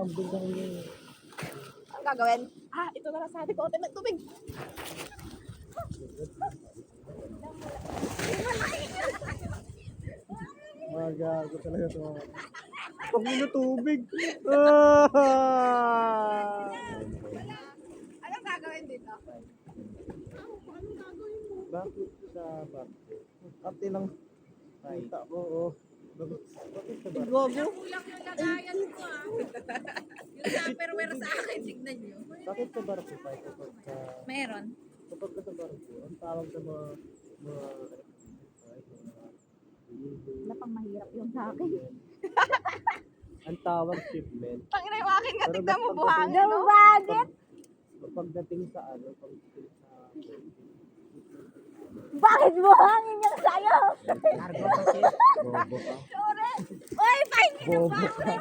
Ang gagawin? Ito na lang sabi ko. Open ng tubig. Magago talaga ito. Pag tubig. Ah! Anong gagawin dito? Bakit sa barko? Ate lang kita ko. Oh. Bakit sa barko? Gogo. Kulang yung lagayan ko Yung Tupperware sa akin, tignan nyo. Bakit sa barko pa? Kapag Meron. sa barko, ang tawag sa mga Wala pang mahirap yung sa akin. ang tawag shipment. Pangina yung akin nga. Pero Tignan mo ba't buhangin, no? Bakit? Pagdating sa pagdating sa Bakit buhangin yung sayo? cargo kasi. Bobo ka. Uy, fine! Bobo ka.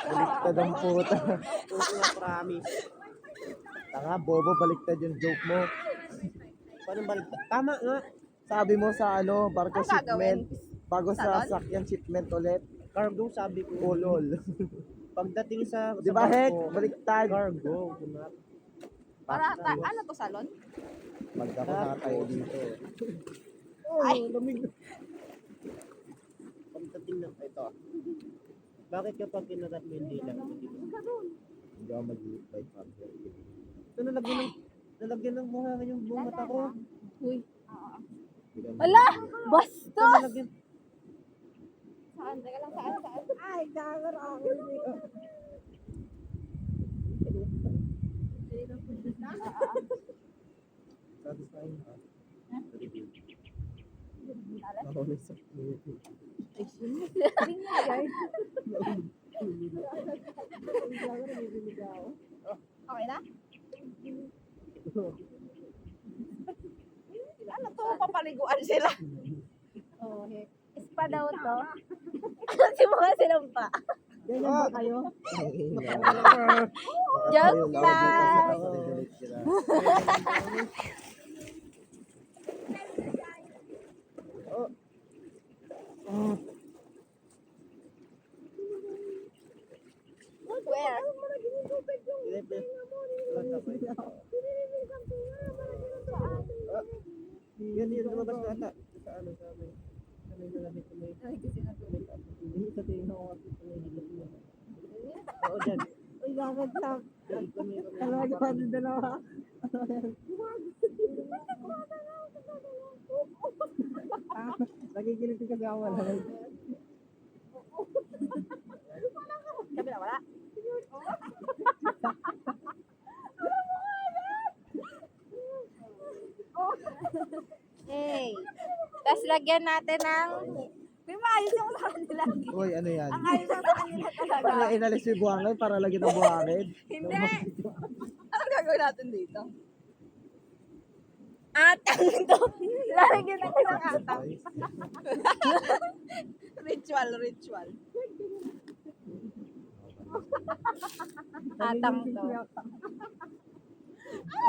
Baliktad ang puta. Puta, promise. Tanga, bobo, baliktad yung joke mo. Paano baliktad? Tama nga. Sabi mo sa barko Ang gagawin? shipment. Bago sa Salon? sakyan shipment ulit. Cargo sabi ko. Ulol. Pagdating sa Di ba, Hek? barko, Baliktad. cargo. Para, ano to, salon? Magdako na tayo dito. Ay. lamig. Pagdating ng ito. Bakit kapag kinarat mo hindi lang? Hindi mo. Hindi ako mag-i-by factor. Ito nalagyan ng buhangin yung buong mata ko. Uy. Ala! Ito nalagyan. Saan? Teka lang, saan? Ay, gagawin ako. Satisfying ha? Review. Ako may sakit. Okay na? Ano to? Papaliguan sila. Oo, Ispa daw to. Simula silang pa. Ganyan ba kayo? Joke lang. Where? Yan yun, lumabas na ata. Sa ano, sa may. Sa may nalamit ko may. Hindi sa tingin ako kasi sa may hilat mo. Oo, dyan. Uy, gagad lang. Kami. Talaga pa din dalawa. Nagigilit ka sa wala. Kabila, wala. Hey. Tapos lagyan natin ng... May maayos yung sa kanila. Uy, ano yan? Ang ayos yung sa kanila talaga. Para inalis yung buhangin para lagyan ng buhangin. Hindi. Anong gagawin natin dito? Atang ito. Lalagyan natin ng atang. Ritual. Atang to.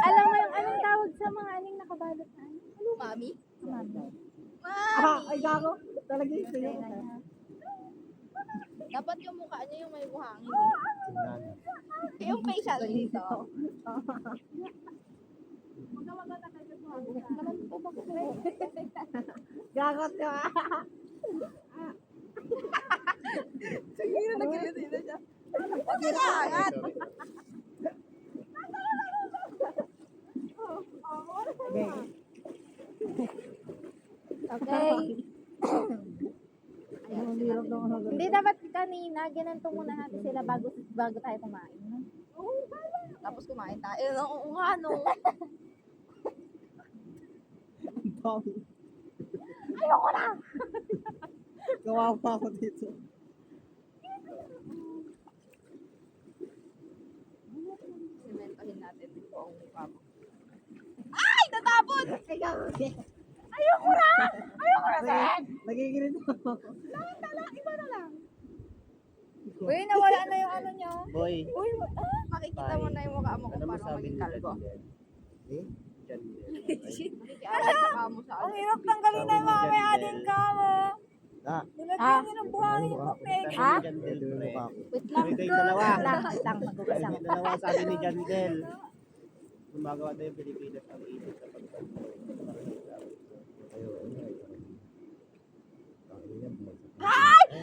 Alam mo yung anong tawag sa mga aning nakabalot na ano? Mami? Mami. Ay, gago. Talaga yung sa'yo. Dapat yung mukha niya yung may buhangin. Yung facial dito. Gagot ka. Sige na, nagkiliti na siya. Huwag ka na, angat. Okay. Hindi dapat kanina, ganito muna natin sila bago tayo kumain. No? Tapos kumain tayo. Oo nga, no. Ayoko na! Kawawa pa ako dito. Simentahin natin ito ang mukha mo. Ay! Natapon! Ayoko na! Ayoko na, Sen! Nagigilit ako. Iba na lang. Uy, nawala na yung ano nyo. Boy, Uy, makikita mo na yung mukha mo kung ano paano masabi maging nila kalbo. dyan? Eh? Dyan. Makikiaway ka mo sa ano. Ang hirap tanggalin na yung mga may ading ka mo. Ah, Ah. Nilagyan niya ng buhangin yung peke. Ha? ito yung mukha ko. Wait lang. May dalawa. Wait lang, magugas May dalawa sabi ni Jandel. Gumagawa tayo yung Pilipinas ang isip sa pagkakas.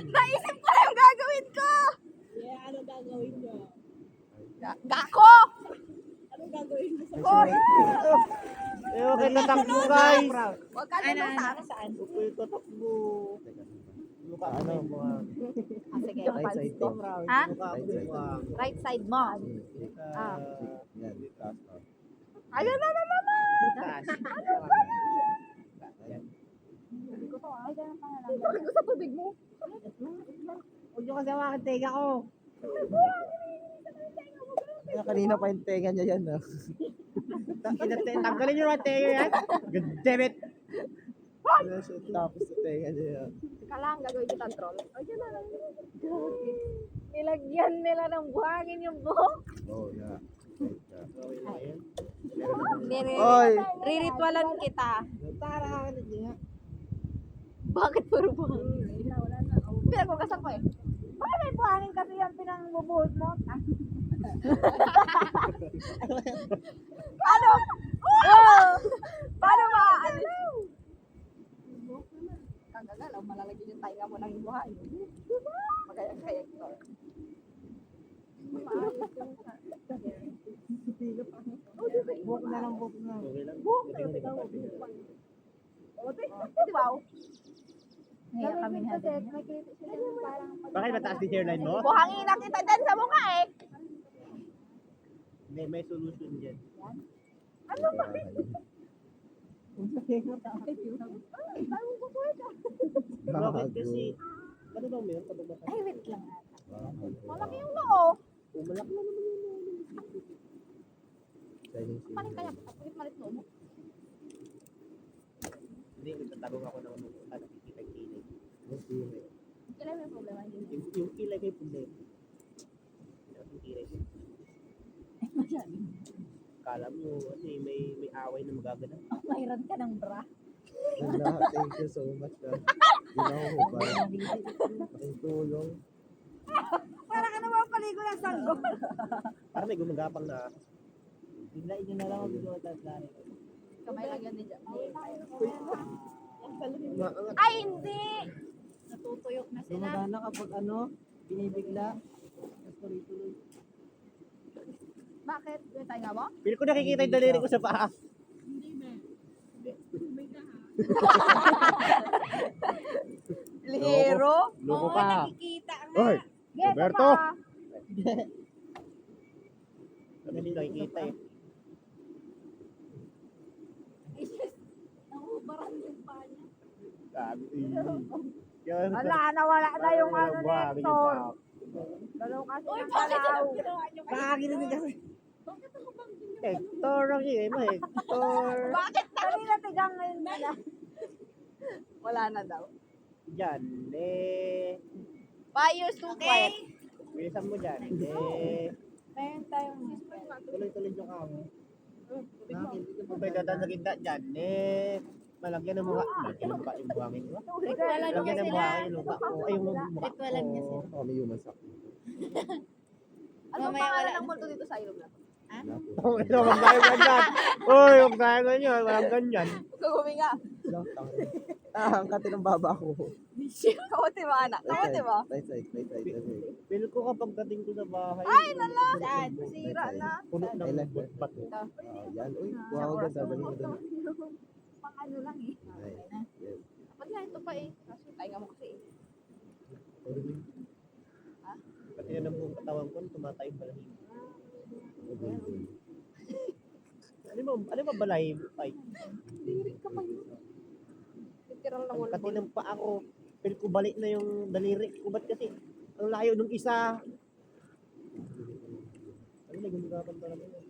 Naisip ko na yung gagawin ko! Yeah, ano gagawin niyo? Gako! Ano gagawin niyo sa Eh, okay na takbo guys. Huwag ka naman sa akin. Saan? Okay na takbo. Mukha ko na yung buhang. Ah, sige. Right side to. Ha? Mukha ko na yung buhang. Right side mo. Ah. Yan, taas ka. Ayun na naman! Taas. Bakit ko sa tubig mo? Huwag nyo kasi hawakan tega ko. Kaya kanina pa yung tenga niya yan, no? Tanggalin nyo natin yan. God damn it. Tapos sa tenga niya yan. Teka lang, gagawin kita troll. Ayun na lang. Nilagyan nila ng buhangin yung buhok. Oh, yeah. Oy! Riritualan kita. Tara, ano niya? Bakit puro buhangin? Pinagkugasan ko eh. Bakit may buhangin kasi yung pinangbubuhos mo? Paano? Oh! Paano maaalis? Kagagalaw, malalagyan yung tainga mo ng buhangin. Magayag-kayag to. Buhok na lang, buhok na. Okay lang. Wow. Ngayon kami na din. Bakit mataas din hairline mo? Buhangin na kita dyan sa mukha eh. Hindi, may solution dyan. Ano ba? Bakit kasi, ano bang meron kapag mataas? Ay, wait lang. Malaki yung noo. Malaki na naman yun. Paling kaya, palit noo mo. Hindi, nagtatagong ako ng nakikita yung kilay. Kailan may problema yun? Yung kilay kayo problema. Yung kilay ko. Kala mo, ano eh, may away na magaganap. Mayroon ka ng bra. Wala, thank you so much. Ginawa mo ba? Aking tulong. Para ka naman paligo ng sanggol. Parang may gumagapang na. Biglain nyo na lang ang video at lari. Kamay lang yan ni Jack. Maangat. Ay, hindi! Natutuyok na sila. Gumagana kapag ano, binibigla. Tapos tuloy-tuloy. Bakit? Yung tayo nga mo? Pili ko nakikita yung daliri ko sa paa. Lihero? Loko ka. nakikita nga? Oy! Geto Roberto! pa. Hindi nakikita eh. Nahubaran yung paa niya. Sabi Yan. Wala, nawala na yung ano ni Buhangin yung Hector. paa. Dalaw kasi Uy, ng bakit kalaw. ang ginawa niyo? Bakit na kasi? Bakit ako bang ginawa? Hector ang yun mo, Hector. Bakit? Kanina tigang ngayon nila. Wala na daw. Diyan, eh. Fires too quiet. Bilisan mo dyan. Eh. Meron tayong Tuloy-tuloy yung kamo. Kung may dadaan sa gitna dyan, eh. Malagyan ng mukha. Malagyan ng mukha yung buhangin mo. Malagyan ng buhangin yung mukha ko. Ay, yung mukha ko. Ako may human sa akin. Ano ang pangalan ng multo dito sa ilog na? Huwag tayo ganyan. Uy, huwag tayo ganyan. Walang ganyan. Kagumi nga. Ang kati ng baba ko. Kamuti mo anak. Kamuti mo. Right side, right side. Feel ko kapag dating ko sa bahay. Ay, nala. Saan? Sira na. Puno ng Kailan? bato. Yan, uy. Wow, ganda. Galing mo doon. Pang ano lang eh. Ay, yes. Dapat nga ito pa eh. Kaso tayo nga mo kasi eh. Pati na ng buong katawan ko, tumatay yung balahibo. Ano ba balahibo? Ay, Lirik ka pa yun. Literal na ang wala. pati ng paa ko. Feel ko balik na yung daliri ko. Ba't kasi ang layo nung isa? Ano na gumagapan talaga yun?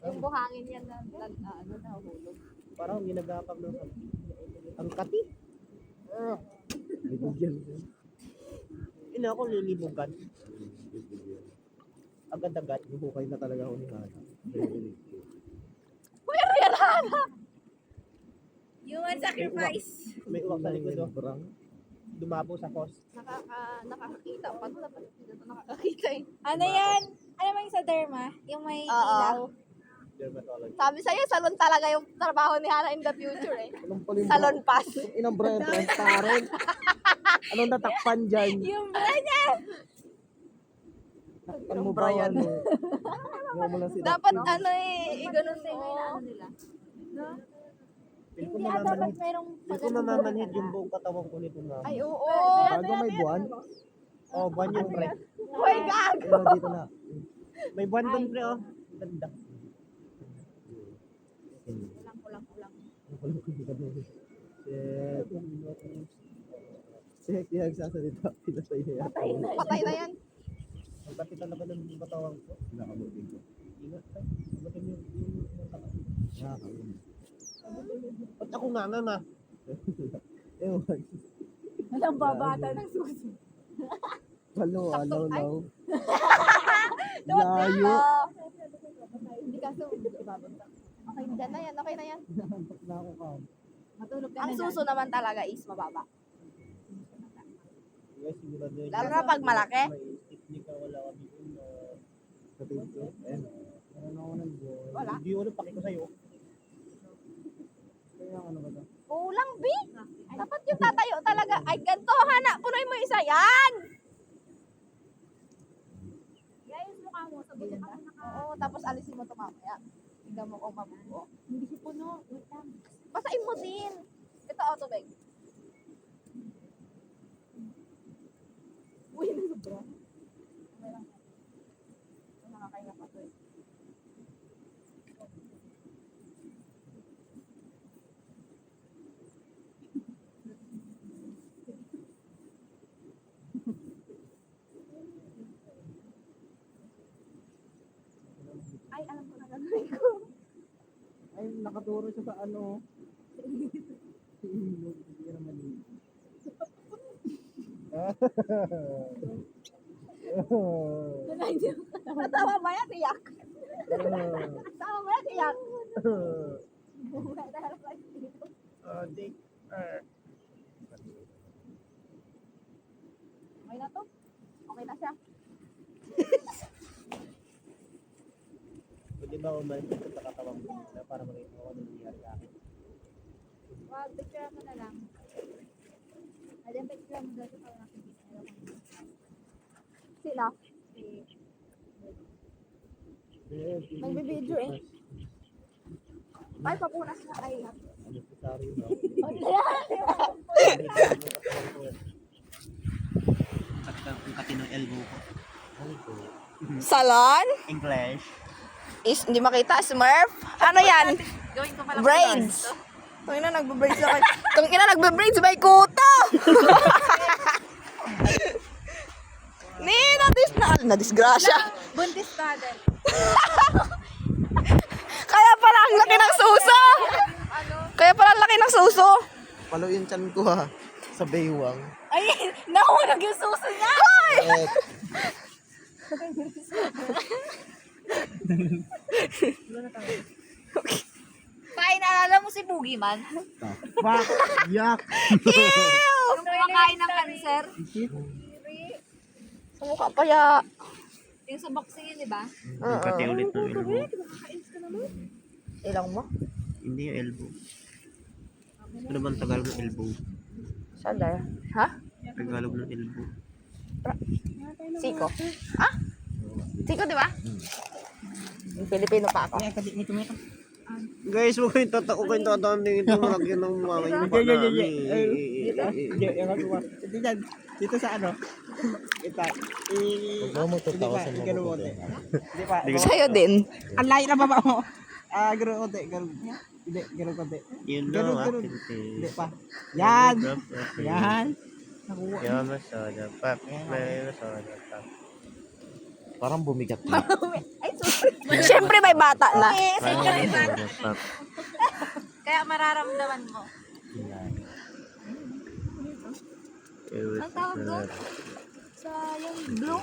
Yung buhangin yan na ano na hulog. Parang ginagapag ng ang kati. Bibigyan. Ina ako lilibugan. Agad-agad. Hukay na talaga ako ni Hana. Kuya Rialana! Human sacrifice. May uwak sa likod, oh. Dumabo sa post. Nakakakita pa. Dapat hindi ito nakakakita eh. Ano yan? Ano ba yung sa derma? Yung may Oo. ilaw. Dermatology. Sabi sa'yo, salon talaga yung trabaho ni Hana in the future eh. Anong paling Salon pass. Inang brand, transparent. Anong natakpan dyan? Yung bra niya. Takpan mo ba Brian. ano? Huwag mo lang Dapat ano ganun mo. Feel ko Hindi dapat mamamanhid. merong Feel ko mamamanhid yung buong katawan ko nito, ma'am. Ay, oo. Bago may buwan. Oh, buwan yung pre. Uy, gag! Ayun, dito na. May buwan doon, pre, oh. Ganda. Shit, yung nagsasalita. Pinasaya. Patay na yan. Ang pati talaga ng katawan ko. Nakabutin ko. Ingat, pre. Batin yung Nakakawin. Ba't ako nga na? Ewan. Walang babata ng susi. Halo, alaw, law. Don't Layo. Hindi kaso, ibabagsak. Okay, dyan na yan. Okay na yan. Na ako ka. Matulog ka Ang na suso naman talaga is mababa. Yes, sigurado yun. Lalo na pag malaki. May technique ka, wala kami yun. Sa tingin. Meron ako ng buwan. Wala. Hindi ko paki ko sa'yo. Kaya ano ba ito? Kulang, B. Dapat yung tatayo talaga. Ay, ganito, Hana. Punoy mo isa. Yan! Guys, mukha mo. Sabi ka na. Oo, tapos alisin mo ito mamaya. Tingnan mo kung mabubuo. Hindi siya puno. Wait lang. Basain mo din. Ito, auto bag. Uy, nasobra. Okay lang. Nakakainga pa ito eh. Ay, alam ko na gagawin ko. Ay, nakaturo siya sa ano. Hindi naman yun. Natawa ba yan, tiyak? Natawa ba yan, tiyak? Oh, dick. Okay na to? Okay na siya? Pwede ba umalis ko sa katawan mo na para makita ko ano nangyari sa akin? Wag, picture mo na lang. Alam, picture mo daw sa nakikita. Sila? Nagbibideo eh. Ay, papunas na. Ay, Unnecessary, no? Ang kati ng elbow ko. salon? English. Is, hindi makita, Smurf? Ano yan? Gawin ko pala. Braids. Tungina, nagbe-braids na kayo. Tungina, nagbe-braids by kuto! Na-disgrasya. Buntis father. Kaya pala ang laki ng suso. Kaya pala ang laki ng suso. Palo yung chan ko ha. Sa baywang. Ay, nahulog yung suso niya. Eh, Kain, naalala mo si Boogeyman? fuck. Yak. Yung kumakain ng cancer. Sa mukha pa ya. Yung sa boxing yun, di ba? Kati ulit ng elbow. Ilang mo? Hindi yung elbow. Ano bang Tagalog ng elbow? Saan dahil? Ha? Tagalog ng elbow. Siko? Ha? Siko, di ba? Yung Pilipino pa ako. Guys, huwag kayong tatako kayong tatanding ito. Malagyan ng mga yung pa namin. Dito sa ano? Ita. Huwag mo tutawa sa mga puti. Hindi pa. Sa'yo din. Ang layo na baba mo. Ah, gano'n konti. Hindi, gano'n konti. Yun Ganun, lang, ganun. activity. Hindi pa. Yan. Yan. Nakuha. Yan, masoda pap. May masoda pap. Parang bumigat na. Siyempre may bata na. May masoda pap. Kaya mararamdaman mo. Ang tawag doon? Sa yung blue?